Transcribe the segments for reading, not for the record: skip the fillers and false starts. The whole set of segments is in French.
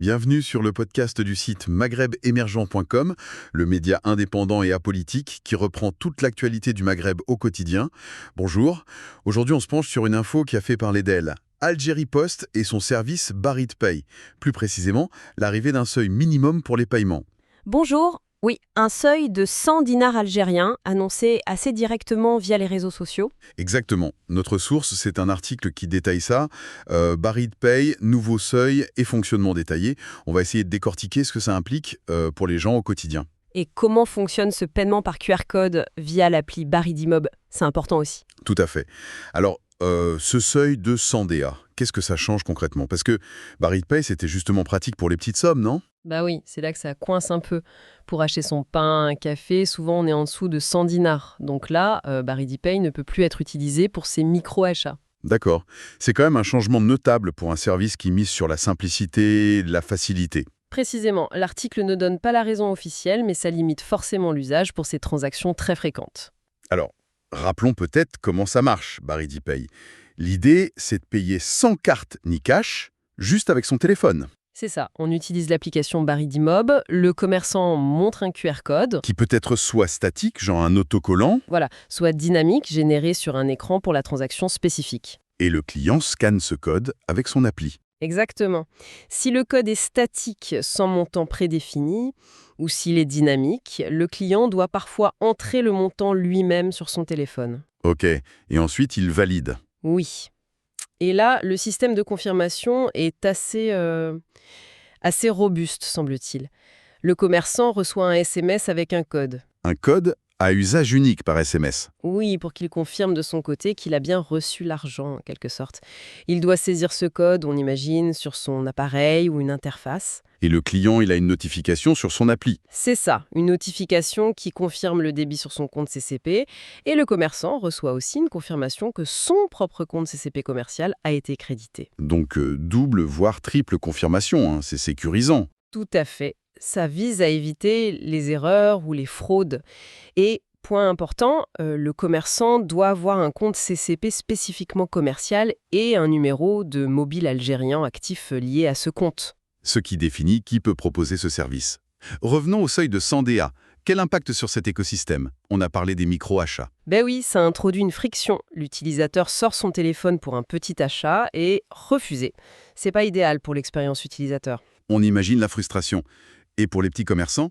Bienvenue sur le podcast du site maghrebemergent.com, le média indépendant et apolitique qui reprend toute l'actualité du Maghreb au quotidien. Bonjour, aujourd'hui on se penche sur une info qui a fait parler d'elle. Algérie Post et son service Barid Pay, plus précisément l'arrivée d'un seuil minimum pour les paiements. Bonjour. Oui, un seuil de 100 dinars algériens annoncé assez directement via les réseaux sociaux. Exactement. Notre source, c'est un article qui détaille ça. Barid Pay, nouveau seuil et fonctionnement détaillé. On va essayer de décortiquer ce que ça implique pour les gens au quotidien. Et comment fonctionne ce paiement par QR code via l'appli Baridimob? C'est important aussi. Tout à fait. Alors, ce seuil de 100 DA, qu'est-ce que ça change concrètement? Parce que Barid Pay, c'était justement pratique pour les petites sommes, non? Bah oui, c'est là que ça coince un peu. Pour acheter son pain, un café, souvent on est en dessous de 100 dinars. Donc là, Baridipay ne peut plus être utilisé pour ces micro-achats. D'accord. C'est quand même un changement notable pour un service qui mise sur la simplicité, la facilité. Précisément, l'article ne donne pas la raison officielle, mais ça limite forcément l'usage pour ces transactions très fréquentes. Alors, rappelons peut-être comment ça marche, Baridipay. L'idée, c'est de payer sans carte ni cash, juste avec son téléphone, C'est ça, on utilise l'application Baridimob, le commerçant montre un QR code, qui peut être soit statique, genre un autocollant, voilà, soit dynamique, généré sur un écran pour la transaction spécifique. et le client scanne ce code avec son appli. Exactement. Si le code est statique sans montant prédéfini, ou s'il est dynamique, le client doit parfois entrer le montant lui-même sur son téléphone. Ok, et ensuite il valide. Oui. Et là, le système de confirmation est assez robuste, semble-t-il. Le commerçant reçoit un SMS avec un code. Un code à usage unique par SMS. Oui, pour qu'il confirme de son côté qu'il a bien reçu l'argent, en quelque sorte. Il doit saisir ce code, on imagine, sur son appareil ou une interface. Et le client, il a une notification sur son appli. C'est ça, une notification qui confirme le débit sur son compte CCP, et le commerçant reçoit aussi une confirmation que son propre compte CCP commercial a été crédité. Donc double, voire triple confirmation, hein, c'est sécurisant. Tout à fait. Ça vise à éviter les erreurs ou les fraudes. Et, point important, le commerçant doit avoir un compte CCP spécifiquement commercial et un numéro de mobile algérien actif lié à ce compte. Ce qui définit qui peut proposer ce service. Revenons au seuil de 100 DA. Quel impact sur cet écosystème? On a parlé des micro-achats. Ben oui, ça introduit une friction. L'utilisateur sort son téléphone pour un petit achat et refusé. C'est pas idéal pour l'expérience utilisateur. On imagine la frustration. Et pour les petits commerçants,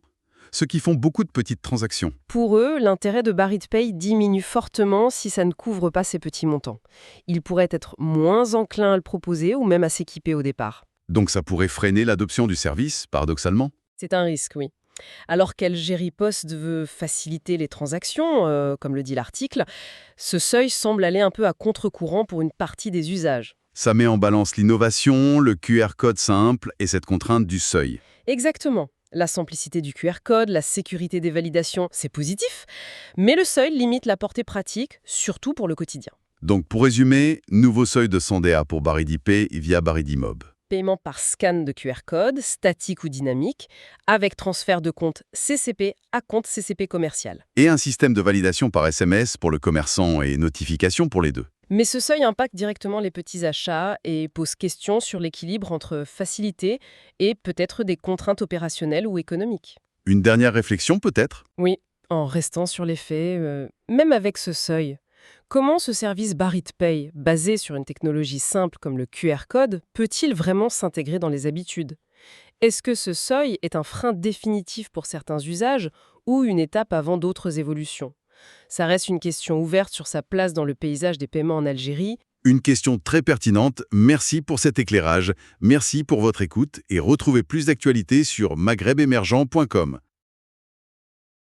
ceux qui font beaucoup de petites transactions. Pour eux, l'intérêt de Baridpay diminue fortement si ça ne couvre pas ces petits montants. Ils pourraient être moins enclins à le proposer ou même à s'équiper au départ. Donc ça pourrait freiner l'adoption du service, paradoxalement. C'est un risque, oui. Alors qu'Algérie Post veut faciliter les transactions, comme le dit l'article, ce seuil semble aller un peu à contre-courant pour une partie des usages. Ça met en balance l'innovation, le QR code simple et cette contrainte du seuil. Exactement. La simplicité du QR code, la sécurité des validations, c'est positif, mais le seuil limite la portée pratique, surtout pour le quotidien. Donc pour résumer, nouveau seuil de 100 DA pour Baridipay via Baridimob. Paiement par scan de QR code, statique ou dynamique, avec transfert de compte CCP à compte CCP commercial. Et un système de validation par SMS pour le commerçant et notification pour les deux. Mais ce seuil impacte directement les petits achats et pose question sur l'équilibre entre facilité et peut-être des contraintes opérationnelles ou économiques. Une dernière réflexion peut-être? Oui, en restant sur les faits, même avec ce seuil, comment ce service Baridpay, basé sur une technologie simple comme le QR code, peut-il vraiment s'intégrer dans les habitudes? Est-ce que ce seuil est un frein définitif pour certains usages ou une étape avant d'autres évolutions? Ça reste une question ouverte sur sa place dans le paysage des paiements en Algérie. Une question très pertinente. Merci pour cet éclairage. Merci pour votre écoute et retrouvez plus d'actualités sur maghrebemergent.com.